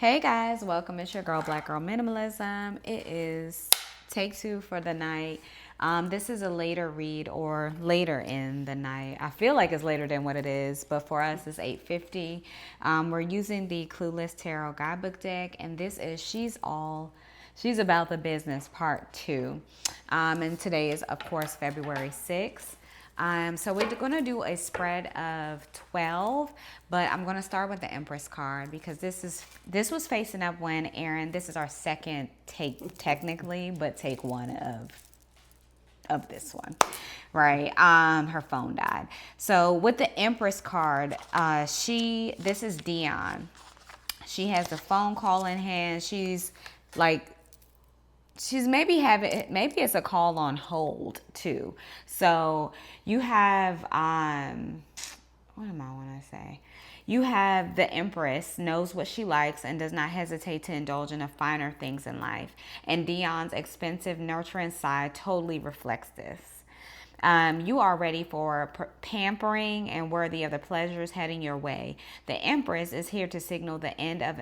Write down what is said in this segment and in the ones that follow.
Hey guys, welcome. It's your girl, Black Girl Minimalism. It is take two for the night. This is a later read or later in the night. I feel like it's later than what it is, but for us it's 8:50. We're using the Clueless Tarot Guidebook deck, and this is She's About the Business Part 2. And today is, of course, February 6th. So we're going to do a spread of 12, but I'm going to start with the Empress card because this was facing up when Erin, this is our second take technically, but take one of this one, right? Her phone died. So with the Empress card, this is Dion. She has the phone call in hand. She's maybe it's a call on hold too. So you have what am I want to say? You have the Empress knows what she likes and does not hesitate to indulge in the finer things in life. And Dion's expensive, nurturing side totally reflects this. You are ready for pampering and worthy of the pleasures heading your way. The Empress is here to signal the end of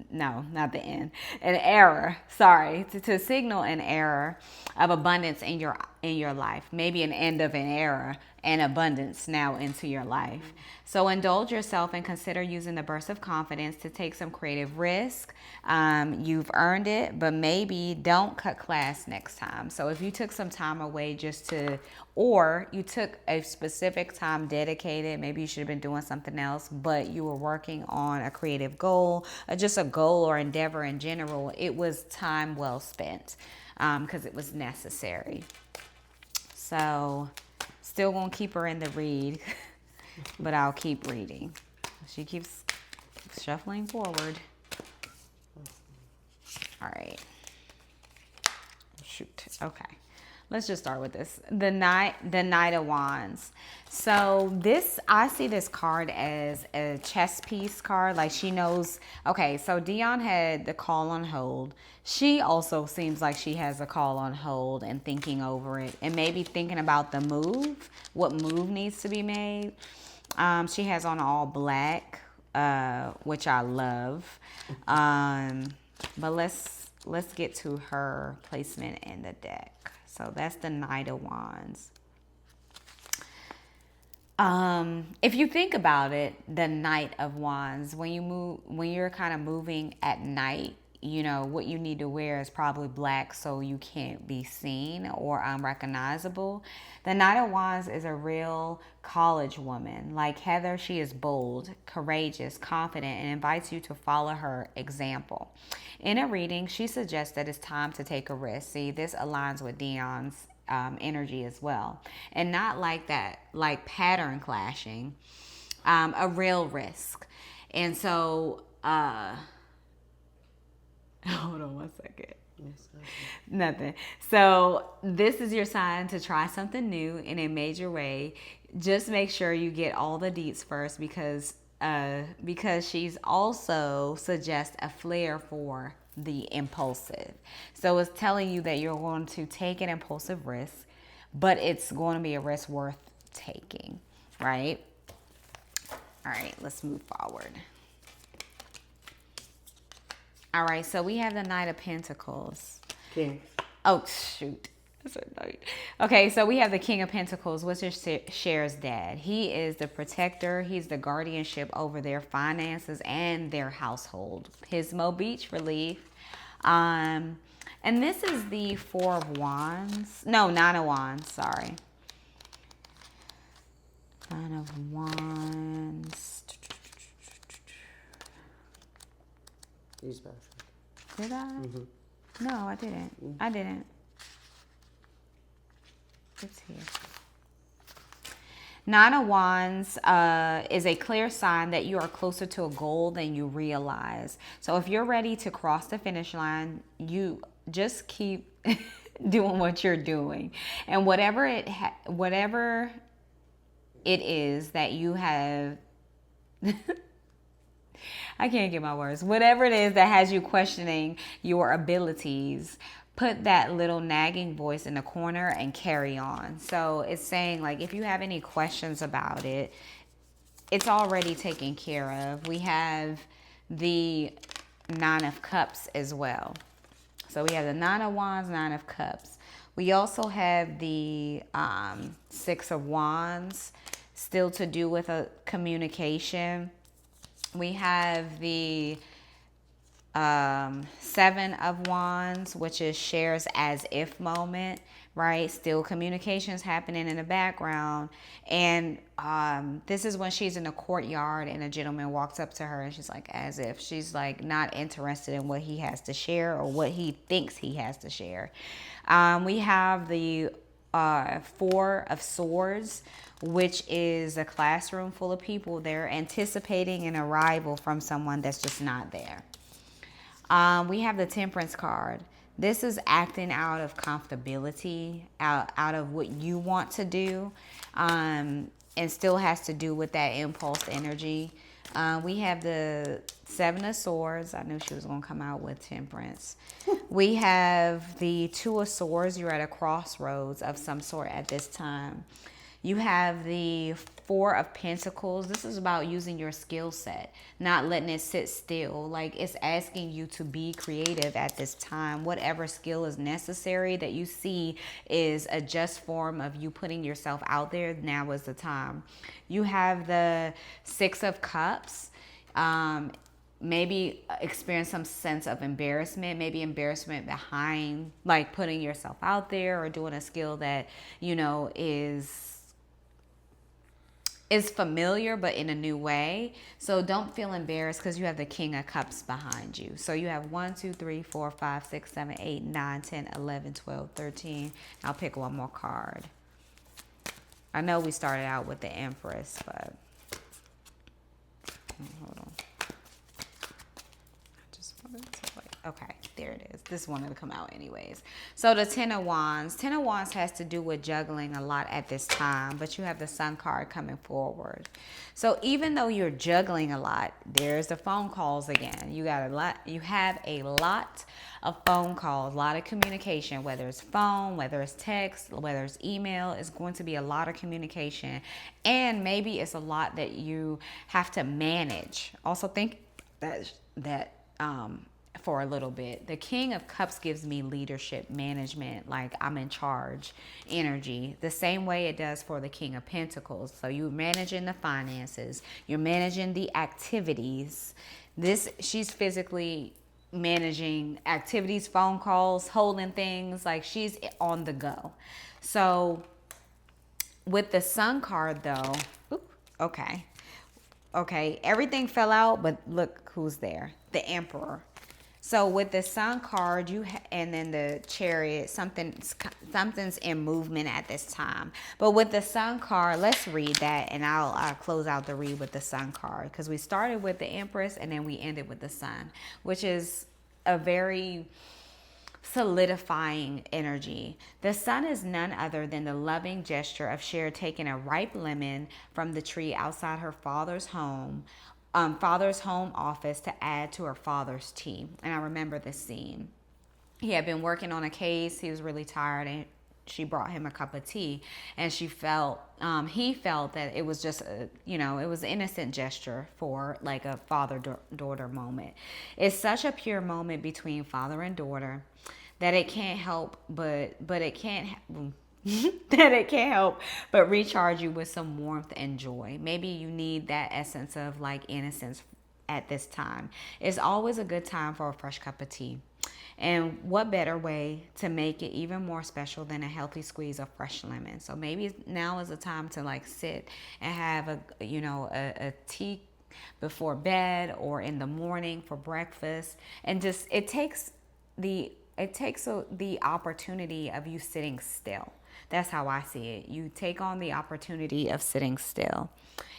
no, not the end, an error. Sorry, to signal an error of abundance in your life. Maybe an end of an era and abundance now into your life. So indulge yourself and consider using the burst of confidence to take some creative risk. You've earned it, but maybe don't cut class next time. So if you took some time away or you took a specific time dedicated, maybe you should have been doing something else, but you were working on a creative goal, or just a goal or endeavor in general, it was time well spent because it was necessary. So still gonna keep her in the read, but I'll keep reading. She keeps shuffling forward. All right. Shoot. Okay. Let's just start with this. The Knight of Wands. So I see this card as a chess piece card. Like she knows, okay, so Dion had the call on hold. She also seems like she has a call on hold and thinking over it and maybe thinking about the move, what move needs to be made. She has on all black, which I love. But let's get to her placement in the deck. So that's the Knight of Wands. If you think about it, the Knight of Wands, when you're kind of moving at night, you know, what you need to wear is probably black so you can't be seen or unrecognizable. The Knight of Wands is a real college woman. Like Heather, she is bold, courageous, confident, and invites you to follow her example. In a reading, she suggests that it's time to take a risk. See, this aligns with Dion's energy as well. And not like that, like pattern clashing, a real risk. And so, hold on one second. Nothing. So this is your sign to try something new in a major way. Just make sure you get all the deets first because she's also suggests a flair for the impulsive. So it's telling you that you're going to take an impulsive risk, but it's going to be a risk worth taking, right? All right, let's move forward. All right, so we have the Knight of Pentacles. King. Oh, shoot. That's a knight. Okay, so we have the King of Pentacles, which is Cher's dad. He is the protector. He's the guardianship over their finances and their household. Pismo Beach relief. And this is the Four of Wands. No, Nine of Wands, sorry. Nine of Wands. He's back. Did I? Mm-hmm. No, I didn't. Mm-hmm. I didn't. It's here. Nine of Wands is a clear sign that you are closer to a goal than you realize. So if you're ready to cross the finish line, you just keep doing what you're doing. And whatever it is that you have... I can't get my words. Whatever it is that has you questioning your abilities, put that little nagging voice in the corner and carry on. So it's saying, like, if you have any questions about it, it's already taken care of. We have the Nine of Cups as well. So we have the Nine of Wands, Nine of Cups. We also have the Six of Wands, still to do with a communication. We have the Seven of Wands, which is shares as if moment, right? Still communications happening in the background. And this is when she's in the courtyard and a gentleman walks up to her and she's like, as if she's like not interested in what he has to share or what he thinks he has to share. We have the Four of Swords, which is a classroom full of people. They're anticipating an arrival from someone that's just not there. We have the Temperance card. This is acting out of comfortability, out of what you want to do, and still has to do with that impulse energy. We have the Seven of Swords. I knew she was going to come out with Temperance. We have the Two of Swords. You're at a crossroads of some sort at this time. You have the Four of Pentacles. This is about using your skill set, not letting it sit still. Like, it's asking you to be creative at this time. Whatever skill is necessary that you see is a just form of you putting yourself out there. Now is the time. You have the Six of Cups. Maybe experience some sense of embarrassment, maybe embarrassment behind like putting yourself out there or doing a skill that, you know, is familiar but in a new way. So don't feel embarrassed because you have the King of Cups behind you. So you have 1, 2, 3, 4, 5, 6, 7, 8, 9, 10, 11, 12, 13. I'll pick one more card. I know we started out with the Empress, but hold on. Okay, there it is. This wanted to come out anyways. So the Ten of Wands. Ten of Wands has to do with juggling a lot at this time, but you have the Sun card coming forward. So even though you're juggling a lot, there's the phone calls again. You have a lot of phone calls, a lot of communication, whether it's phone, whether it's text, whether it's email. It's going to be a lot of communication. And maybe it's a lot that you have to manage. Also think that for a little bit. The King of Cups gives me leadership, management, like I'm in charge energy, the same way it does for the King of Pentacles. So you're managing the finances, you're managing the activities. She's physically managing activities, phone calls, holding things, like she's on the go. So with the Sun card though, okay, everything fell out, but look who's there, the Emperor. So with the Sun card, and then the Chariot, something's in movement at this time. But with the Sun card, let's read that, and I'll close out the read with the Sun card, because we started with the Empress and then we ended with the Sun, which is a very solidifying energy. The Sun is none other than the loving gesture of Cher taking a ripe lemon from the tree outside her father's home office to add to her father's tea. And I remember this scene. He had been working on a case. He was really tired, and she brought him a cup of tea, and he felt that it was just it was an innocent gesture for like a father-daughter moment. It's such a pure moment between father and daughter that it can't help but recharge you with some warmth and joy. Maybe you need that essence of like innocence at this time. It's always a good time for a fresh cup of tea. And what better way to make it even more special than a healthy squeeze of fresh lemon? So maybe now is the time to like sit and have a tea before bed or in the morning for breakfast. And just it takes the opportunity of you sitting still. That's how I see it. You take on the opportunity of sitting still.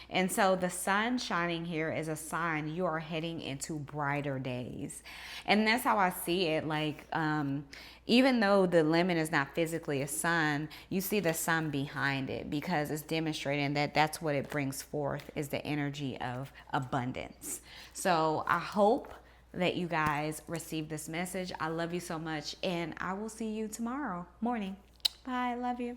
And so the sun shining here is a sign you are heading into brighter days. And that's how I see it. Like, even though the lemon is not physically a sun, you see the sun behind it because it's demonstrating that that's what it brings forth, is the energy of abundance. So I hope that you guys receive this message. I love you so much, and I will see you tomorrow morning. Bye. Love you.